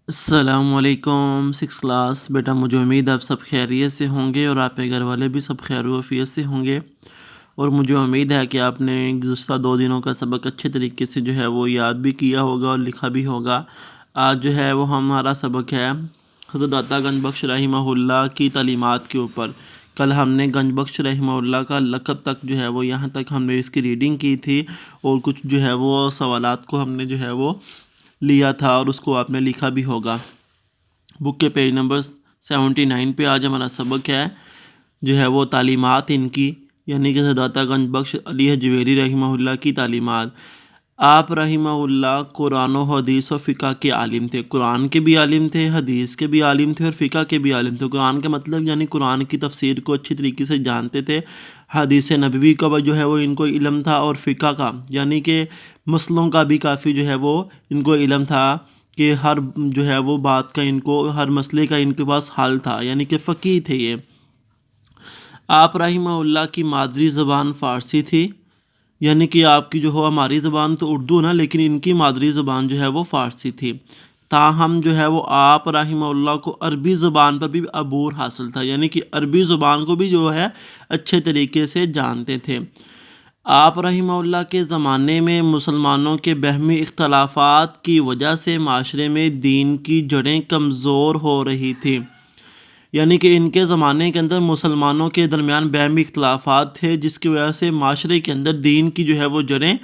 السلام علیکم six class بیٹا، مجھے امید ہے آپ سب خیریت سے ہوں گے اور آپ کے گھر والے بھی سب خیر و عافیت سے ہوں گے، اور مجھے امید ہے کہ آپ نے گزشتہ 2 دنوں کا سبق اچھے طریقے سے جو ہے وہ یاد بھی کیا ہوگا اور لکھا بھی ہوگا۔ آج جو ہے وہ ہمارا سبق ہے حضرت داتا گنج بخش رحمہ اللہ کی تعلیمات کے اوپر۔ کل ہم نے گنج بخش رحمہ اللہ کا لقب تک جو ہے وہ یہاں تک ہم نے اس کی ریڈنگ کی تھی، اور کچھ جو ہے وہ سوالات کو ہم نے جو ہے وہ لیا تھا اور اس کو آپ نے لکھا بھی ہوگا۔ بک کے پیج نمبر 79 پہ آج ہمارا سبق ہے جو ہے وہ تعلیمات ان کی، یعنی کہ داتا گنج بخش علی حجویری رحمہ اللہ کی تعلیمات۔ آپ رحمہ اللہ قرآن و حدیث و فقہ کے عالم تھے، قرآن کے بھی عالم تھے، حدیث کے بھی عالم تھے اور فقہ کے بھی عالم تھے۔ قرآن کا مطلب یعنی قرآن کی تفسیر کو اچھی طریقے سے جانتے تھے، حدیث نبوی کا جو ہے وہ ان کو علم تھا، اور فقہ کا یعنی کہ مسئلوں کا بھی کافی جو ہے وہ ان کو علم تھا کہ ہر جو ہے وہ بات کا ان کو، ہر مسئلے کا ان کے پاس حل تھا، یعنی کہ فقیہ تھے یہ۔ آپ رحمہ اللہ کی مادری زبان فارسی تھی، یعنی کہ آپ کی جو ہو ہماری زبان تو اردو نا، لیکن ان کی مادری زبان جو ہے وہ فارسی تھی۔ تاہم جو ہے وہ آپ رحمہ اللہ کو عربی زبان پر بھی عبور حاصل تھا، یعنی کہ عربی زبان کو بھی جو ہے اچھے طریقے سے جانتے تھے۔ آپ رحمہ اللہ کے زمانے میں مسلمانوں کے باہمی اختلافات کی وجہ سے معاشرے میں دین کی جڑیں کمزور ہو رہی تھیں، یعنی کہ ان کے زمانے کے اندر مسلمانوں کے درمیان باہمی اختلافات تھے، جس کی وجہ سے معاشرے کے اندر دین کی جو ہے وہ جڑیں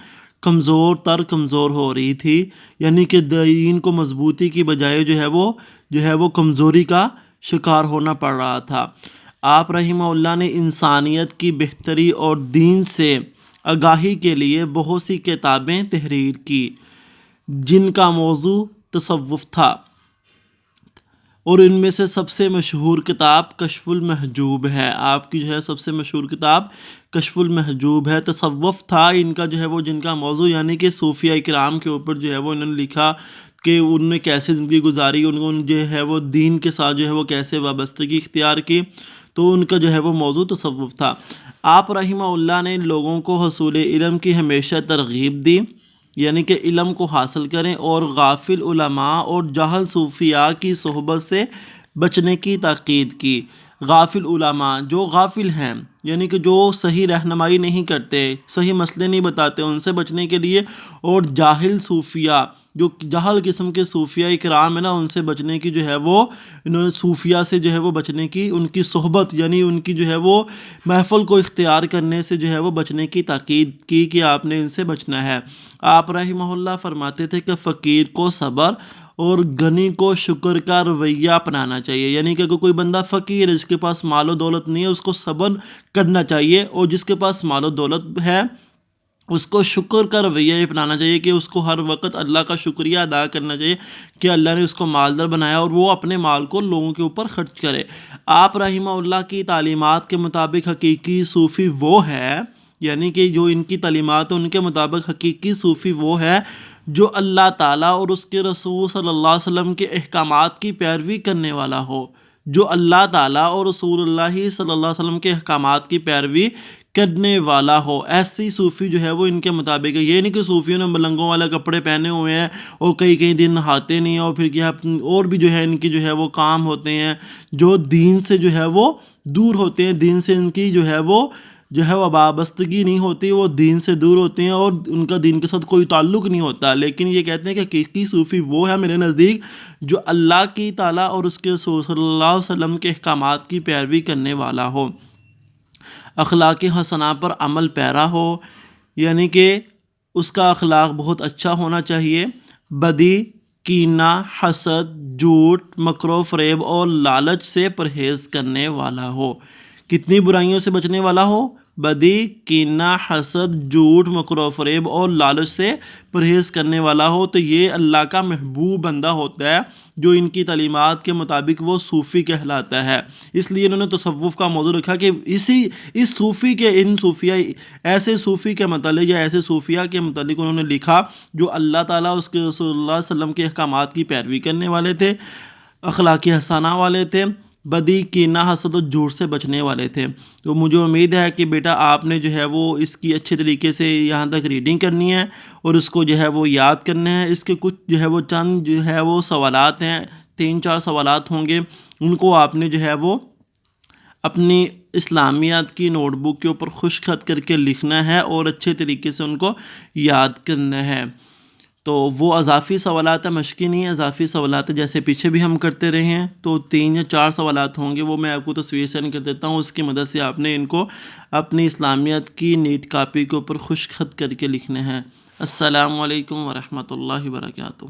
کمزور ہو رہی تھی، یعنی کہ دین کو مضبوطی کی بجائے جو ہے وہ کمزوری کا شکار ہونا پڑ رہا تھا۔ آپ رحمہ اللہ نے انسانیت کی بہتری اور دین سے آگاہی کے لیے بہت سی کتابیں تحریر کی، جن کا موضوع تصوف تھا، اور ان میں سے سب سے مشہور کتاب کشف المحجوب ہے۔ آپ کی جو ہے سب سے مشہور کتاب کشف المحجوب ہے۔ تصوف تھا ان کا جو ہے وہ جن کا موضوع، یعنی کہ صوفیہ کرام کے اوپر جو ہے وہ انہوں نے لکھا کہ ان نے کیسے زندگی گزاری، ان کو جو ہے وہ دین کے ساتھ جو ہے وہ کیسے وابستگی اختیار کی، تو ان کا جو ہے وہ موضوع تصوف تھا۔ آپ رحمہ اللہ نے لوگوں کو حصول علم کی ہمیشہ ترغیب دی، یعنی کہ علم کو حاصل کریں، اور غافل علماء اور جاہل صوفیاء کی صحبت سے بچنے کی تاکید کی۔ غافل علماء جو غافل ہیں، یعنی کہ جو صحیح رہنمائی نہیں کرتے، صحیح مسئلے نہیں بتاتے، ان سے بچنے کے لیے، اور جاہل صوفیاء جو جاہل قسم کے صوفیاء کرام ہیں نا، ان سے بچنے کی جو ہے وہ انہوں نے صوفیاء سے جو ہے وہ بچنے کی، ان کی صحبت یعنی ان کی جو ہے وہ محفل کو اختیار کرنے سے جو ہے وہ بچنے کی تاکید کی کہ آپ نے ان سے بچنا ہے۔ آپ رحمہ اللہ فرماتے تھے کہ فقیر کو صبر اور غنی کو شکر کا رویہ اپنانا چاہیے، یعنی کہ اگر کوئی بندہ فقیر ہے، جس کے پاس مال و دولت نہیں ہے، اس کو صبر کرنا چاہیے، اور جس کے پاس مال و دولت ہے اس کو شکر کا رویہ اپنانا چاہیے کہ اس کو ہر وقت اللہ کا شکریہ ادا کرنا چاہیے کہ اللہ نے اس کو مالدار بنایا، اور وہ اپنے مال کو لوگوں کے اوپر خرچ کرے۔ آپ رحمہ اللہ کی تعلیمات کے مطابق حقیقی صوفی وہ ہے، یعنی کہ جو ان کی تعلیمات ہیں ان کے مطابق حقیقی صوفی وہ ہے جو اللہ تعالیٰ اور اس کے رسول صلی اللہ علیہ وسلم کے احکامات کی پیروی کرنے والا ہو، جو اللہ تعالیٰ اور رسول اللہ صلی اللہ علیہ وسلم کے احکامات کی پیروی کرنے والا ہو۔ ایسی صوفی جو ہے وہ ان کے مطابق ہے۔ یہ نہیں کہ صوفیوں نے ملنگوں والے کپڑے پہنے ہوئے ہیں اور کئی دن نہاتے نہیں ہیں، اور پھر کیا اور بھی جو ہے ان کی جو ہے وہ کام ہوتے ہیں جو دین سے جو ہے وہ دور ہوتے ہیں، دین سے ان کی جو ہے وہ وابستگی نہیں ہوتی، وہ دین سے دور ہوتے ہیں اور ان کا دین کے ساتھ کوئی تعلق نہیں ہوتا۔ لیکن یہ کہتے ہیں کہ حقیقی صوفی وہ ہے میرے نزدیک جو اللہ کی تعالیٰ اور اس کے رسول صلی اللہ علیہ وسلم کے احکامات کی پیروی کرنے والا ہو، اخلاق حسنہ پر عمل پیرا ہو، یعنی کہ اس کا اخلاق بہت اچھا ہونا چاہیے، بدی، کینہ، حسد، جھوٹ، مکر و فریب اور لالچ سے پرہیز کرنے والا ہو۔ کتنی برائیوں سے بچنے والا ہو؟ بدی، کینہ، حسد، جھوٹ، مکر و فریب اور لالچ سے پرہیز کرنے والا ہو، تو یہ اللہ کا محبوب بندہ ہوتا ہے، جو ان کی تعلیمات کے مطابق وہ صوفی کہلاتا ہے۔ اس لیے انہوں نے تصوف کا موضوع رکھا کہ اس صوفی کے، ان صوفیہ ایسے صوفی کے متعلق یا ایسے صوفیہ کے متعلق انہوں نے لکھا جو اللہ تعالیٰ اس کے رسول اللہ علیہ وسلم کے احکامات کی پیروی کرنے والے تھے، اخلاق حسنہ والے تھے، بدی کینہ حسد و جھوٹ سے بچنے والے تھے۔ تو مجھے امید ہے کہ بیٹا آپ نے جو ہے وہ اس کی اچھے طریقے سے یہاں تک ریڈنگ کرنی ہے اور اس کو جو ہے وہ یاد کرنا ہے۔ اس کے کچھ جو ہے وہ چند جو ہے وہ سوالات ہیں، 3-4 سوالات ہوں گے، ان کو آپ نے جو ہے وہ اپنی اسلامیات کی نوٹ بک کے اوپر خشک خط کر کے لکھنا ہے اور اچھے طریقے سے ان کو یاد کرنا ہے۔ تو وہ اضافی سوالات ہیں، مشقی نہیں ہیں، اضافی سوالات ہیں، جیسے پیچھے بھی ہم کرتے رہے ہیں۔ تو 3 یا 4 سوالات ہوں گے، وہ میں آپ کو تصویر سینڈ کر دیتا ہوں، اس کی مدد سے آپ نے ان کو اپنی اسلامیات کی نیٹ کاپی کے اوپر خشک خط کر کے لکھنا ہے۔ السلام علیکم ورحمۃ اللہ وبرکاتہ۔